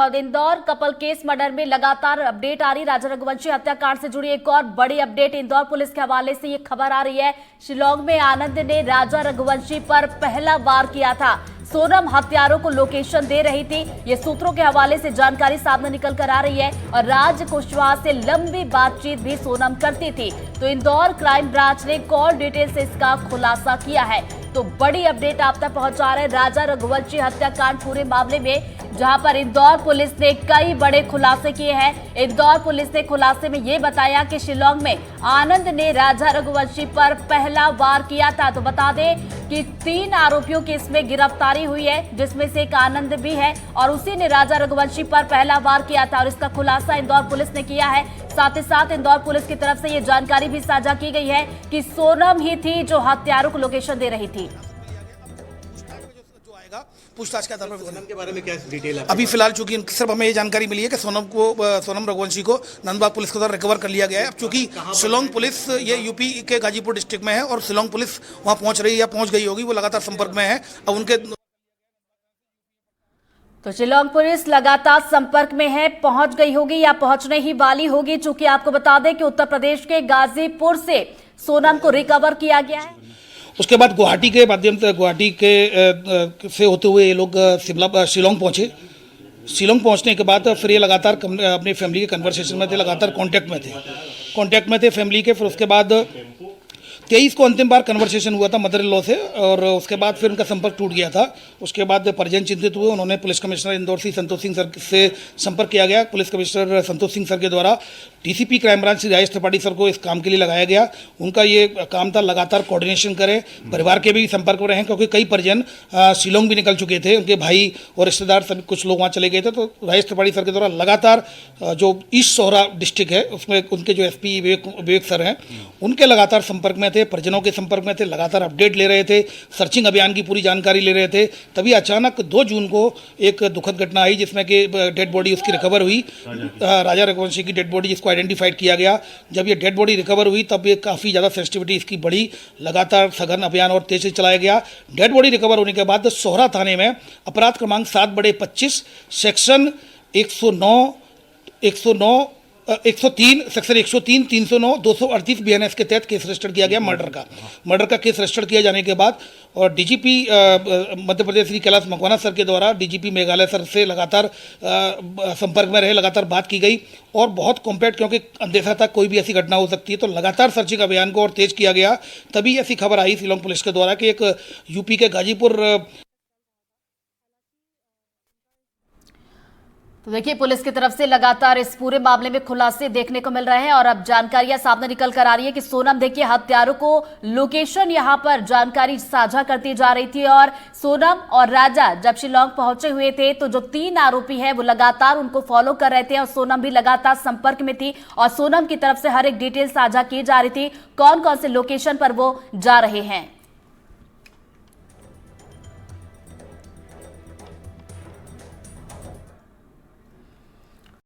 और Indore couple case murder में लगातार अपडेट आ रही। राजा रघुवंशी हत्याकांड से जुड़ी एक और बड़ी अपडेट इंदौर पुलिस के हवाले से ये खबर आ रही है। शिलांग में आनंद ने राजा रघुवंशी पर पहला वार किया था। सोनम हत्यारों को लोकेशन दे रही थी। ये सूत्रों के हवाले से जानकारी सामने निकल कर आ रही है। और राज कुशवाहा से लंबी बातचीत भी सोनम करती थी। तो इंदौर क्राइम ब्रांच ने कॉल डिटेल से इसका खुलासा किया है। तो बड़ी अपडेट आप तक पहुंचा रहे हैं राजा रघुवंशी हत्याकांड पूरे मामले में, जहां पर इंदौर पुलिस ने कई बड़े खुलासे किए हैं। इंदौर पुलिस ने खुलासे में यह बताया कि शिलांग में आनंद ने राजा रघुवंशी पर पहला वार किया था। तो बता दें कि 3 आरोपियों की इसमें गिरफ्तारी हुई है, जिसमें से एक आनंद भी है और उसी ने राजा रघुवंशी पर पहला वार किया था। और इसका खुलासा इंदौर पुलिस ने किया है। साथ ही साथ इंदौर पुलिस की तरफ से यह जानकारी भी साझा की गई है कि सोनम ही थी जो हत्यारों को लोकेशन दे रही थी। पूछताछ के आधार पर सोनम के बारे में क्या डिटेल है? अभी फिलहाल चूंकि सिर्फ हमें ये जानकारी मिली है कि सोनम रघुवंशी को नंदबाग पुलिस के द्वारा रिकवर कर लिया गया है। अब चूंकि शिलांग पुलिस ये यूपी के गाजीपुर डिस्ट्रिक्ट में है और शिलांग पुलिस वहां पहुंच रही है या पहुंच गई होगी, वो लगातार संपर्क में है। अब उनके तो शिलांग पुलिस लगातार संपर्क में है, पहुंच गई होगी या पहुंचने ही वाली होगी। चूंकि आपको बता दें कि उत्तर प्रदेश के गाजीपुर से सोनम को रिकवर किया गया है। उसके बाद गुवाहाटी के माध्यम से से होते हुए ये लोग शिलांग पहुंचे। शिलांग पहुंचने के बाद फिर ये लगातार अपनी फैमिली के कन्वर्सेशन में थे, लगातार कांटेक्ट में थे फैमिली के। फिर उसके बाद 23 को अंतिम बार कन्वर्सेशन हुआ था मदर इन लॉ से और उसके बाद फिर उनका संपर्क टूट गया था। उसके बाद परिजन चिंतित हुए। उन्होंने पुलिस कमिश्नर इंदौर से संतोष सिंह सर से संपर्क किया गया। Police commissioner Santosh Singh sir के द्वारा DCP crime branch Shri Rajesh Tripathi sir को इस काम के लिए लगाया गया। उनका ये काम था लगातार कोऑर्डिनेशन करें, परिवार के भी संपर्क में रहें, क्योंकि कई परिजन शिलांग भी निकल चुके थे। उनके भाई और रिश्तेदार सभी कुछ लोग वहाँ चले गए थे। तो राजेश त्रिपाठी सर के द्वारा लगातार जो ईस्ट सोहरा डिस्ट्रिक्ट है उसमें उनके जो एसपी विवेक सर हैं उनके लगातार संपर्क में थे, परिजनों के संपर्क में थे, लगातार अपडेट ले रहे थे, सर्चिंग अभियान की पूरी जानकारी ले रहे थे। तभी अचानक 2 जून को एक दुखद घटना आई जिसमें कि डेड बॉडी उसकी रिकवर हुई, राजा रघुवंशी की डेड बॉडी, जिसको आइडेंटिफाइड किया गया। जब ये डेड बॉडी रिकवर हुई तब ये काफ़ी ज़्यादा सेंसिटिविटी इसकी बढ़ी, लगातार सघन अभियान और तेज से चलाया गया। डेड बॉडी रिकवर होने के बाद सोहरा थाने में अपराध क्रमांक 7/25 सेक्शन 109 103 सेक्शन 103 309 238 बीएनएस के तहत केस रजिस्टर किया गया मर्डर का केस रजिस्टर किया जाने के बाद और डीजीपी मध्य प्रदेश श्री कैलाश मकवाना सर के द्वारा डीजीपी मेघालय सर से लगातार संपर्क में रहे, लगातार बात की गई और बहुत कॉम्पैक्ट, क्योंकि अंदेशा था कोई भी ऐसी घटना हो सकती है, तो लगातार सर्चिंग अभियान को और तेज किया गया। तभी ऐसी खबर आई शिलांग पुलिस के द्वारा कि एक यूपी के गाजीपुर। तो देखिए पुलिस की तरफ से लगातार इस पूरे मामले में खुलासे देखने को मिल रहे हैं और अब जानकारियां सामने निकल कर आ रही है कि सोनम देखिए हत्यारों को लोकेशन यहां पर जानकारी साझा करती जा रही थी और सोनम और राजा जब शिलांग पहुंचे हुए थे तो जो 3 आरोपी हैं वो लगातार उनको फॉलो कर रहे थे और सोनम भी लगातार संपर्क में थी और सोनम की तरफ से हर एक डिटेल साझा की जा रही थी, कौन कौन से लोकेशन पर वो जा रहे हैं।